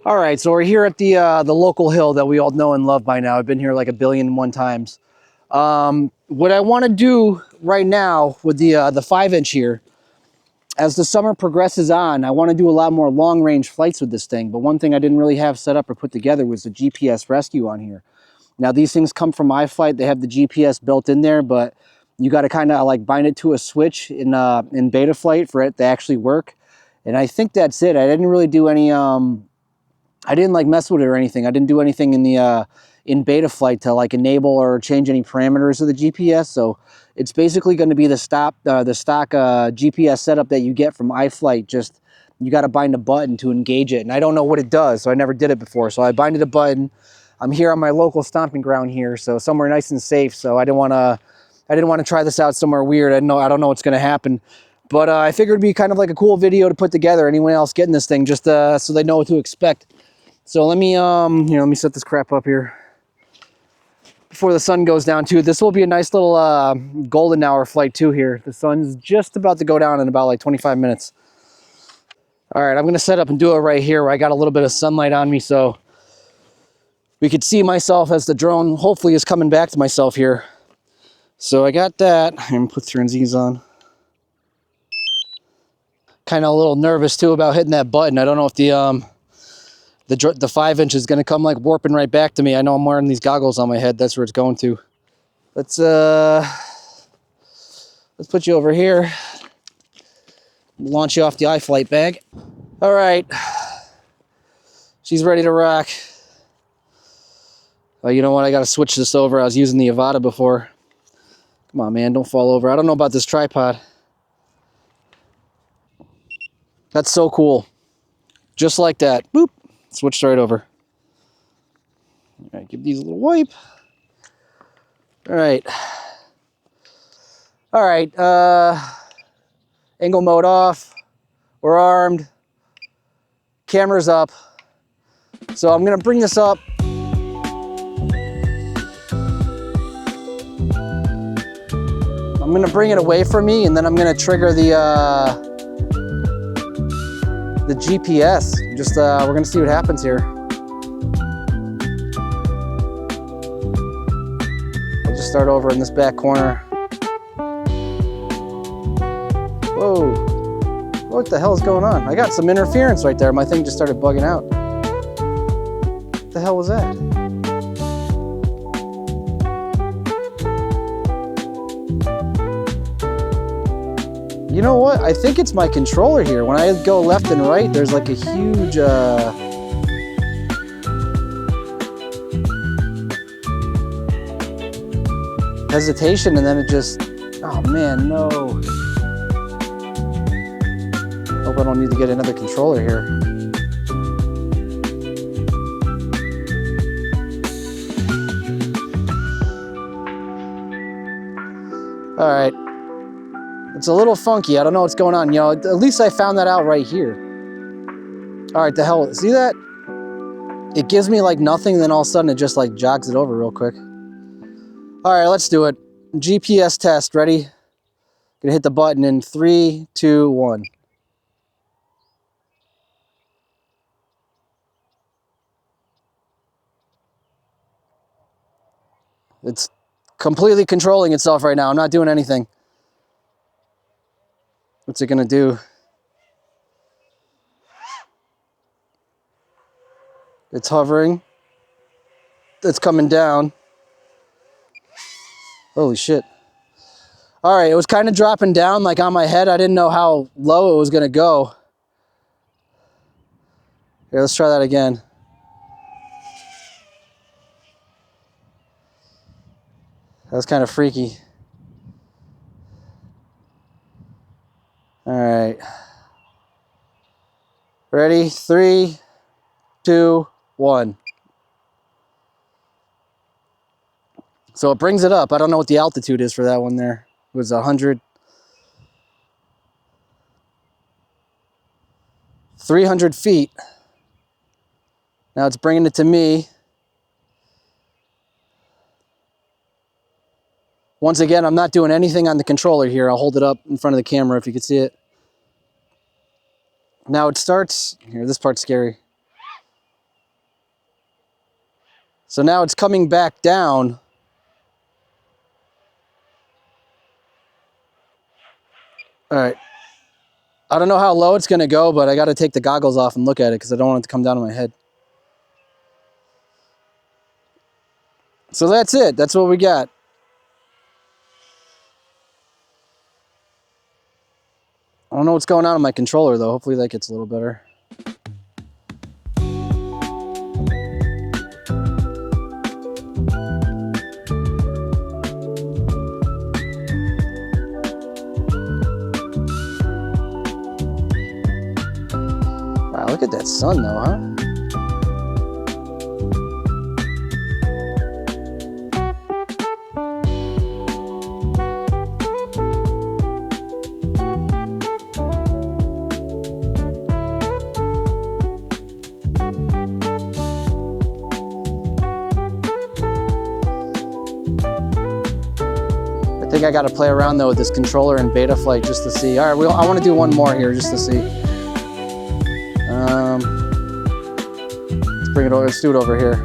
All right, so we're here at the local hill that we all know and love by now. I've been here like 1,000,000,001 times. What I want to do right now with the 5-inch here, as the summer progresses on, I want to do a lot more long-range flights with this thing. But one thing I didn't really have set up or put together was the GPS rescue on here. Now these things come from IFlight. They have the GPS built in there, but you got to kind of like bind it to a switch in Betaflight for it to actually work. And I think that's it. I didn't really do any. I didn't like mess with it or anything. I didn't do anything in the in Betaflight to like enable or change any parameters of the GPS. So it's basically going to be the stock GPS setup that you get from iFlight. Just you got to bind a button to engage it, and I don't know what it does, so I never did it before. So I binded a button. I'm here on my local stomping ground here, so somewhere nice and safe. So I didn't want to try this out somewhere weird. I don't know what's going to happen. But I figured it'd be kind of like a cool video to put together. Anyone else getting this thing, just so they know what to expect. So let me here, let me set this crap up here before the sun goes down too. This will be a nice little golden hour flight too here. The sun's just about to go down in about like 25 minutes. All right, I'm gonna set up and do it right here where I got a little bit of sunlight on me so we could see myself as the drone hopefully is coming back to myself here. So I got that. I'm gonna put transies on. Kind of a little nervous too about hitting that button. I don't know if the 5-inch is going to come like warping right back to me. I know I'm wearing these goggles on my head. That's where it's going to. Let's put you over here. Launch you off the iFlight bag. All right. She's ready to rock. Oh, you know what? I got to switch this over. I was using the Avata before. Come on, man. Don't fall over. I don't know about this tripod. That's so cool. Just like that. Boop. Switched right over. All right, give these a little wipe. All right. All right. Angle mode off. We're armed. Camera's up. So I'm going to bring this up. I'm going to bring it away from me, and then I'm going to trigger the GPS. Just we're gonna see what happens here. I'll just start over in this back corner. Whoa, what the hell is going on? I got some interference right there. My thing just started bugging out. What the hell was that? You know what? I think it's my controller here. When I go left and right, there's like a huge hesitation, and then it just, oh man, no. Hope I don't need to get another controller here. All right. It's a little funky. I don't know what's going on. You know, at least I found that out right here. All right, the hell, see that? It gives me like nothing, then all of a sudden it just like jogs it over real quick. All right, let's do it. GPS test, ready? Gonna hit the button in 3, 2, 1. It's completely controlling itself right now. I'm not doing anything. What's it gonna do? It's hovering. It's coming down. Holy shit. All right, it was kind of dropping down like on my head. I didn't know how low it was gonna go. Here, let's try that again. That was kind of freaky. All right. Ready? 3, 2, 1. So it brings it up. I don't know what the altitude is for that one there. It was 100. 300 feet. Now it's bringing it to me. Once again, I'm not doing anything on the controller here. I'll hold it up in front of the camera if you can see it. Now it starts, here, this part's scary. So now it's coming back down. All right. I don't know how low it's gonna go, but I gotta take the goggles off and look at it because I don't want it to come down on my head. So that's it. That's what we got. I don't know what's going on with my controller though. Hopefully that gets a little better. Wow, look at that sun though, huh? I think I got to play around though with this controller in beta flight just to see. All right, I want to do one more here just to see. Let's bring it over. Let's do it over here.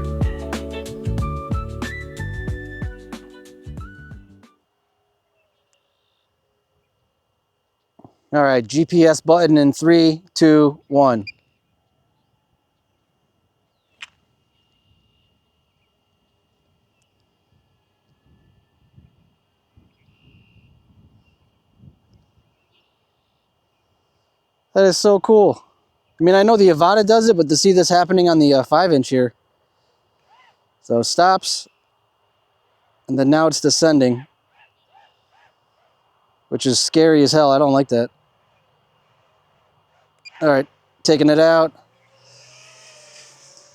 All right, GPS button in 3, 2, 1. That is so cool. I mean, I know the Avata does it, but to see this happening on the 5-inch here. So it stops, and then now it's descending, which is scary as hell. I don't like that. All right, taking it out.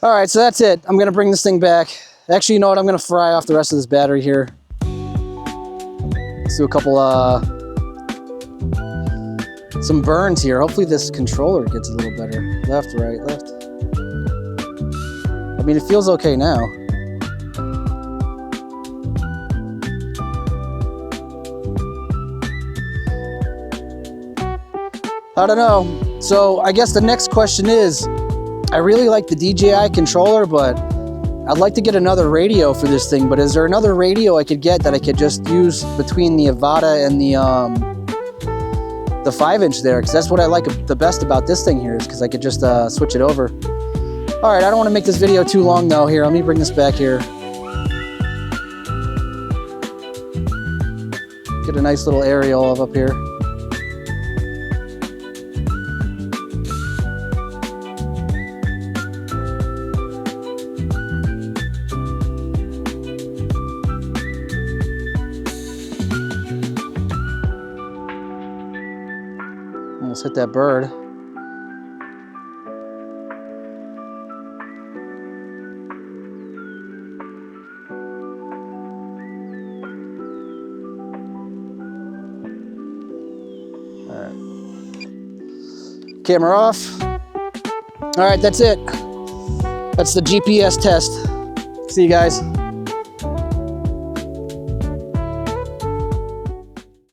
All right, so that's it. I'm gonna bring this thing back. Actually, you know what? I'm gonna fry off the rest of this battery here. Let's do a couple, some burns here. Hopefully this controller gets a little better. Left, right, left. I mean, it feels okay now. I don't know. So I guess the next question is, I really like the DJI controller, but I'd like to get another radio for this thing. But is there another radio I could get that I could just use between the Avata and the 5-inch there? Because that's what I like the best about this thing here, is because I could just switch it over. All right, I don't want to make this video too long though. Here, let me bring this back here. Get a nice little aerial of up here. Almost hit that bird. All right. Camera off. All right, that's it. That's the GPS test. See you guys.